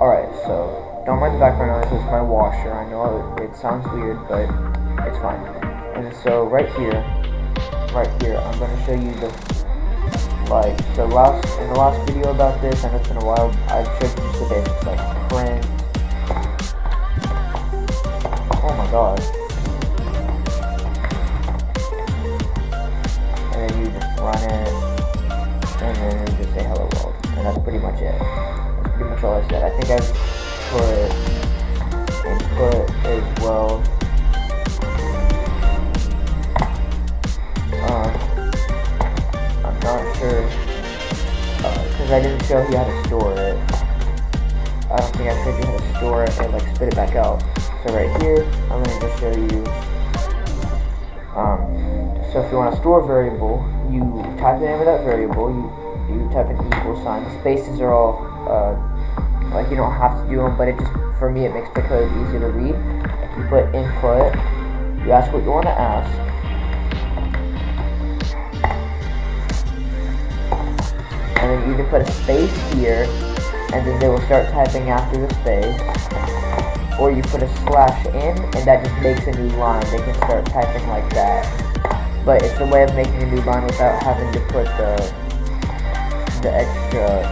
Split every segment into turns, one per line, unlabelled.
Alright, so don't mind the background noise, it's my washer. I know it sounds weird, but it's fine. And so right here, I'm gonna show you the in the last video about this, and it's been a while, I showed you the basics like print. Oh my god. And then you just run it, and then you just say hello world, and that's pretty much it. That's pretty much all I said. I think I've put input as well. I'm not sure, because I didn't show you how to store it. I don't think I showed you how to store it and like spit it back out. So right here, I'm going to just show you. So if you want to store a variable, you type the name of that variable. You type an equal sign. The spaces are all like you don't have to do them, but it just for me it makes the code easier to read. You put input. You ask what you want to ask. And then you can put a space here, and then they will start typing after the space. Or you put a slash in, and that just makes a new line. They can start typing like that. But it's a way of making a new line without having to put the extra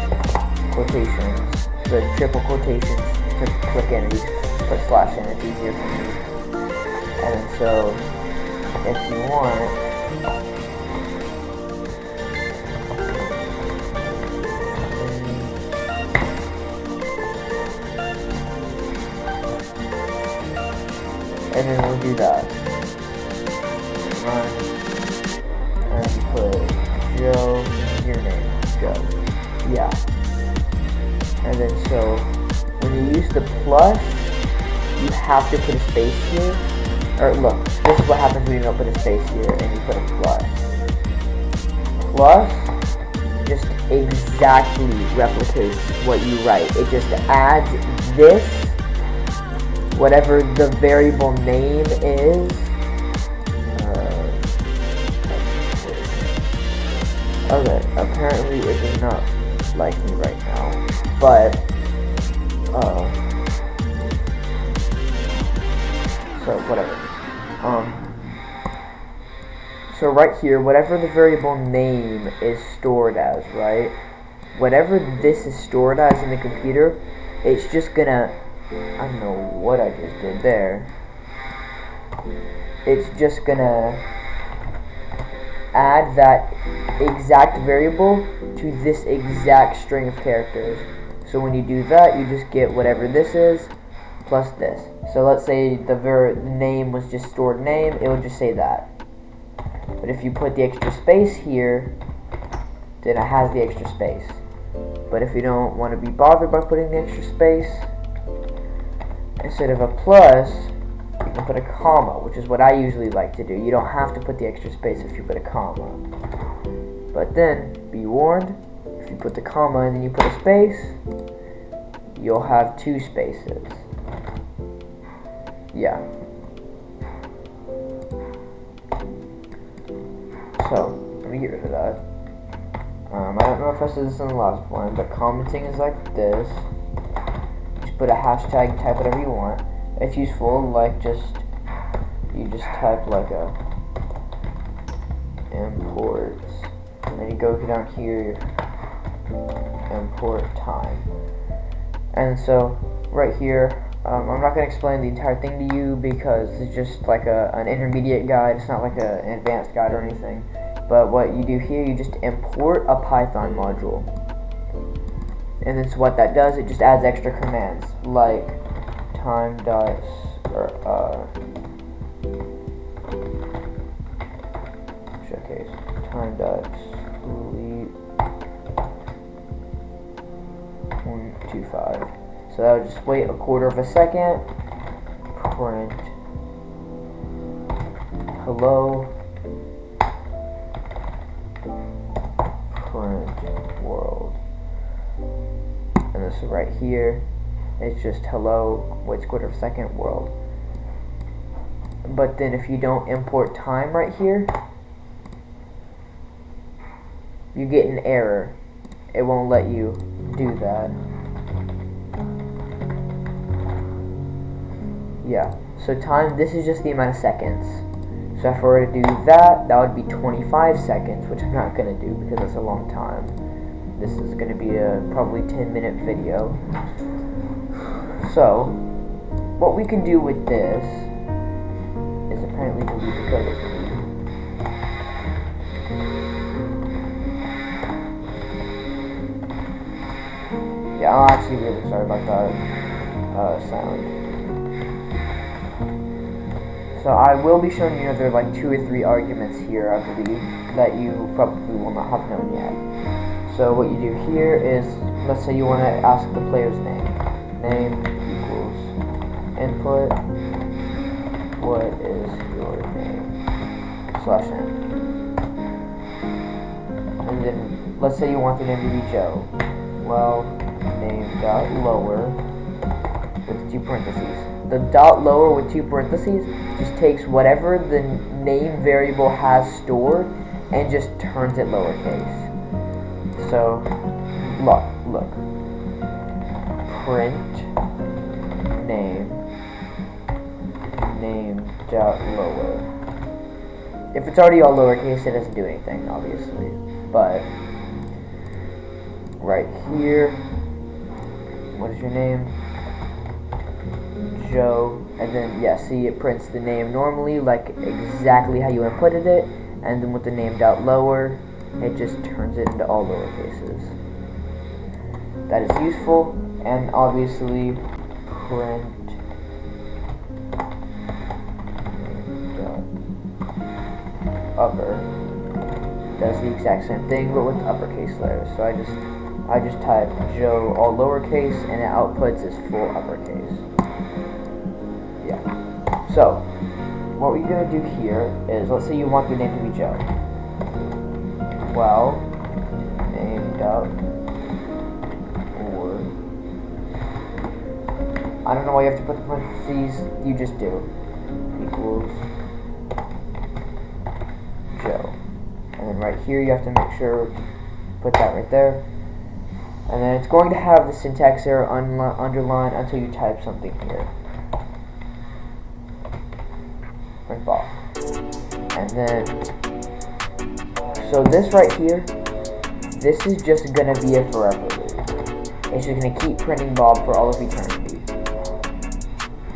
quotations, the triple quotations to click in, and you just put slash in. It's easier for me. And then so, if you want, and then we'll do that. Run, and you put Joe, your name, Joe. Yeah. And then so, when you use the plus, you have to put a space here. Or look, this is what happens when you don't put a space here and you put a plus. Plus just exactly replicates what you write. It just adds this, whatever the variable name is. Okay, apparently it does not like me right now, but so whatever. So right here, whatever the variable name is stored as, right? Whatever this is stored as in the computer, it's just gonna, I don't know what I just did there. It's just gonna add that exact variable to this exact string of characters. So when you do that, you just get whatever this is plus this. So let's say the name was just stored name, it would just say that. But if you put the extra space here, then it has the extra space. But if you don't want to be bothered by putting the extra space, instead of a plus, you can put a comma, which is what I usually like to do. You don't have to put the extra space if you put a comma. But then, be warned, if you put the comma and then you put a space, you'll have two spaces. Yeah. So, let me get rid of that. I don't know if I said this in the last one, but commenting is like this. Just put a hashtag, type whatever you want. It's useful, like you just type like a imports, and then you go down here, import time. And so, right here, I'm not going to explain the entire thing to you because it's just like an intermediate guide. It's not like an advanced guide or anything. But what you do here, you just import a Python module. And then so what that does, it just adds extra commands like time dot showcase time dot sleep 125. So that would just wait a quarter of a second. Print hello. Print world. And this is right here. It's just hello, waits a quarter of a second, world. But then if you don't import time right here, you get an error. It won't let you do that. Yeah, so time, this is just the amount of seconds. So if I were to do that, that would be 25 seconds, which I'm not going to do because that's a long time. This is going to be a probably 10-minute video. So, what we can do with this is apparently delete the code that we need. Yeah, I'm actually really sorry about that sound. So I will be showing you another like 2 or 3 arguments here, I believe, that you probably will not have known yet. So what you do here is, let's say you want to ask the player's name. Name equals input, what is your name, /n. And then let's say you want the name to be Joe. Well, name dot lower with 2 parentheses. The dot lower with 2 parentheses just takes whatever the name variable has stored and just turns it lowercase. So, look. Print name dot lower. If it's already all lowercase, it doesn't do anything, obviously. But right here, what is your name? Joe, and then yeah, see, it prints the name normally, like exactly how you inputted it, and then with the name dot lower, it just turns it into all lowercases. That is useful, and obviously print name dot upper does the exact same thing, but with uppercase letters. So I just type Joe all lowercase, and it outputs is full uppercase. Yeah. So, what we're going to do here is, let's say you want your name to be Joe. Well, name dot or I don't know why you have to put the parentheses, you just do. Equals Joe. And then right here you have to make sure, put that right there. And then it's going to have the syntax error underlined until you type something here. Print ball. And then, so this right here, this is just gonna be a forever loop. It's just gonna keep printing Bob for all of eternity.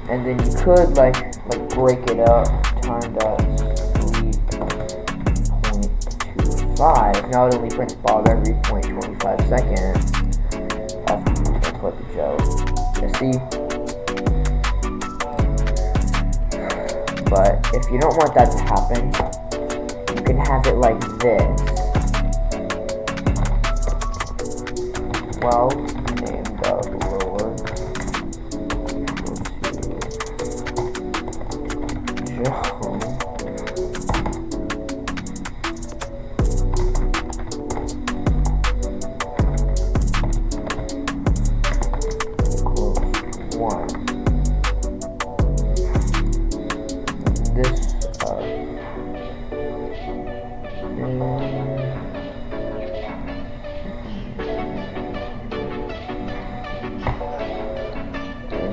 And then you could like break it up. Time.sleep.25. Now it only prints Bob every 0.25 seconds. After you put the Joe. You see? But if you don't want that to happen, you can have it like this. Well, name dot lower Joe.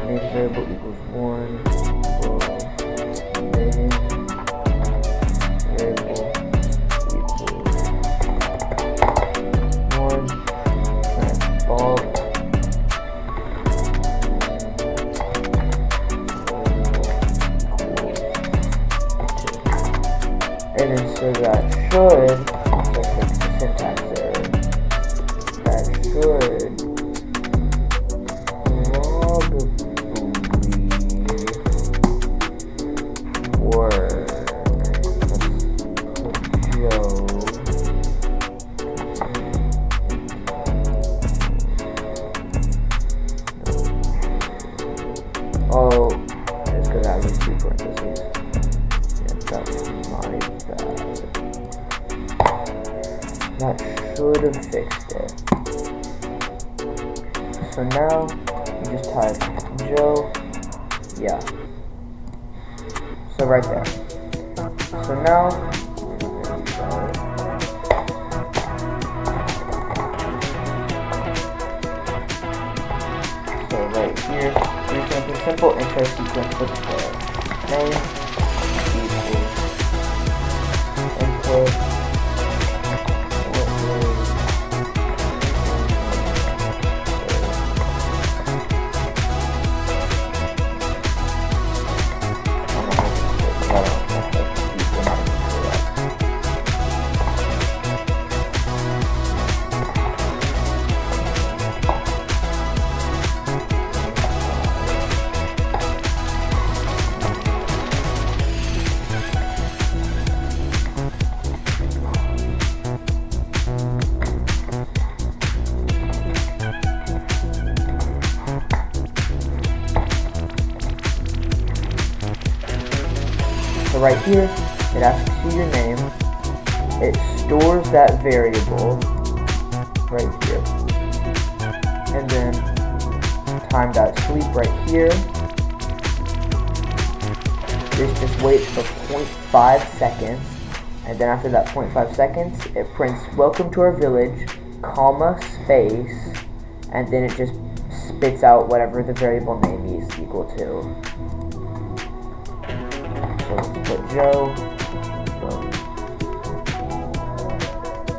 Name variable equals 1. Name variable equals 1. Print Bob. And then so that should, let's fix the syntax error. That should probably work. Joe. Oh, it's because I have these 2 parentheses. Yeah, that's my bad. That should have fixed it. So now, you just type Joe, yeah. So right there. So now, so right here, 3 parentheses. simple enter sequence for display. Name equals input. So right here, it asks you your name, it stores that variable right here, and then time.sleep right here. This just waits for 0.5 seconds, and then after that 0.5 seconds, it prints welcome to our village, comma, space, and then it just spits out whatever the variable name is equal to. So let's put Joe.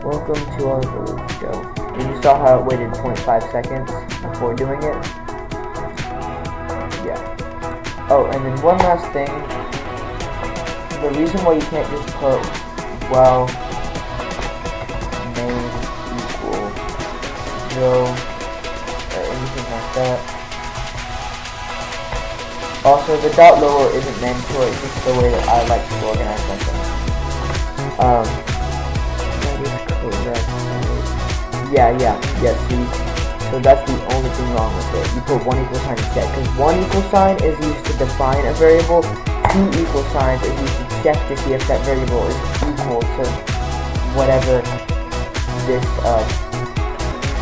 Welcome to our village, Joe. And you saw how it waited 0.5 seconds before doing it? Yeah. Oh, and then one last thing. The reason why you can't just put, well, name equal Joe, or anything like that. Also, the dot lower isn't mandatory, it's just the way that I like to organize something. That is correct. Yeah, see? So that's the only thing wrong with it. You put one equal sign instead, because one equal sign is used to define a variable, two equal signs are used to check to see if that variable is equal to whatever this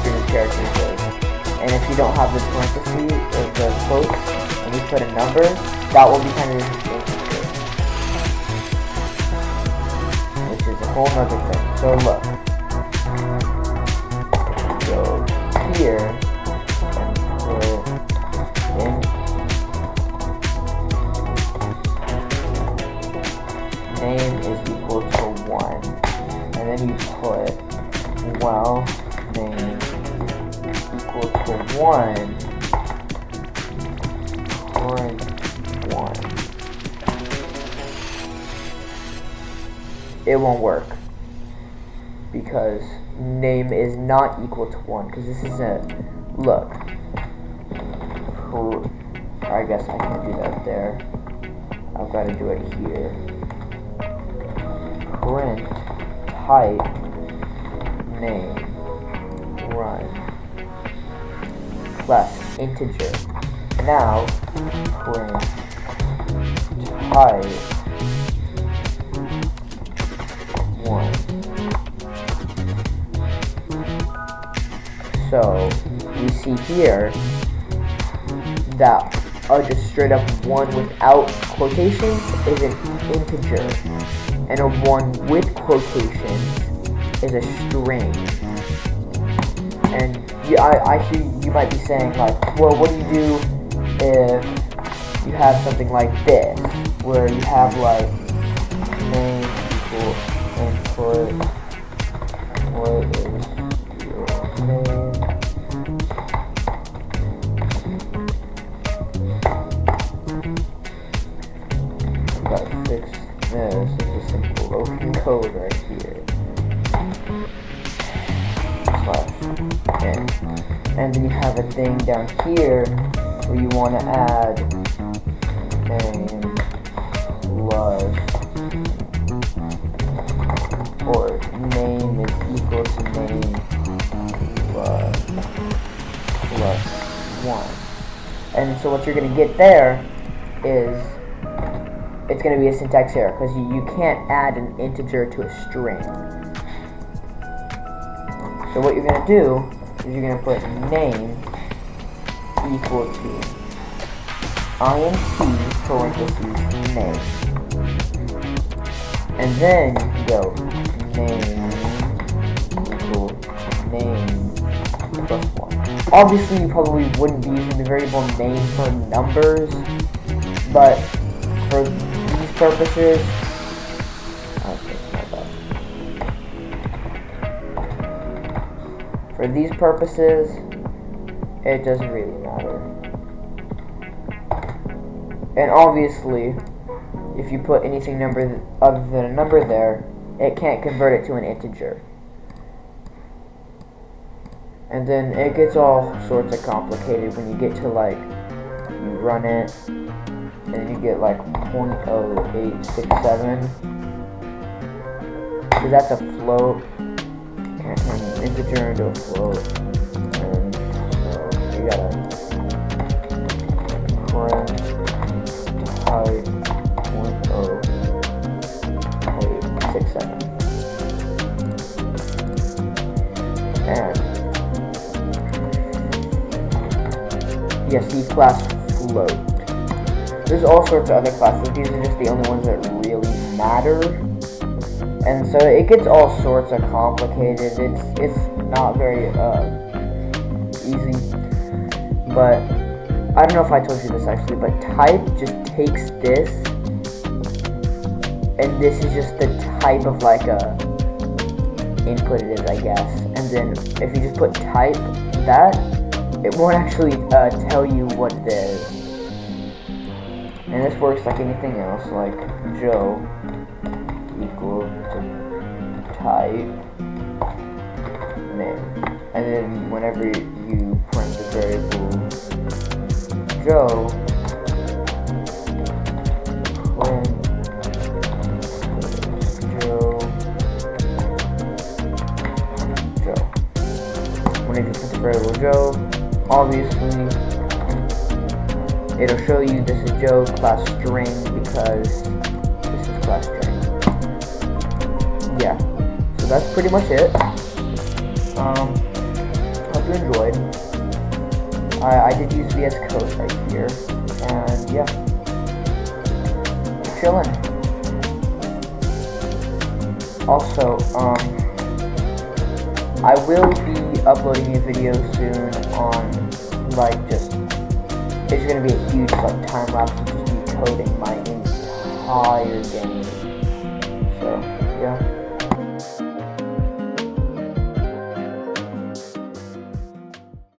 string of characters is. And if you don't have the parentheses or the quotes, and you put a number, that will be kind of interesting, which is a whole other thing. So look, go here and put in name is equal to 1, and then you put well name equal to 1. Print 1. It won't work because name is not equal to 1, because this is a look. I guess I can't do that there. I've got to do it here. Print type name run plus integer. Now print type 1. So we see here that just straight up 1 without quotations is an integer, and a 1 with quotations is a string. And you might be saying like, well, what do you do if you have something like this, where you have like name equal input, what is your name? I've got to fix this. It's a simple open code right here. / and then you have a thing down here where you want to add name plus, or name is equal to name plus 1. And so what you're going to get there is it's going to be a syntax error, because you can't add an integer to a string. So what you're going to do is you're going to put name equal to int parentheses name, and then you can go name equal name plus 1. Obviously, you probably wouldn't be using the variable name for numbers, but for these purposes, okay, my bad. For these purposes, it doesn't really matter. And obviously, if you put anything number other than a number there, it can't convert it to an integer. And then it gets all sorts of complicated when you get to like, you run it, and you get like 0.0867. Because that's a float. Can't turn an integer into a float. And so you gotta print type 0.0867. And yes, the class float. There's all sorts of other classes. These are just the only ones that really matter. And so it gets all sorts of complicated. It's not very easy. But I don't know if I told you this actually, but type just takes this, and this is just the type of like a input it is, I guess. And then if you just put type that, it won't actually tell you what it is. And this works like anything else, like Joe equal to type name. And then whenever you print the variable Joe, print Joe. Whenever you print the variable Joe, obviously it'll show you this is Joe class string because this is class string. Yeah, so that's pretty much it. Hope you enjoyed. I did use VS Code right here, and yeah, chillin'. Also, I will be uploading a video soon on, like, just, it's gonna be a huge, like, time lapse of just me coding my entire game. So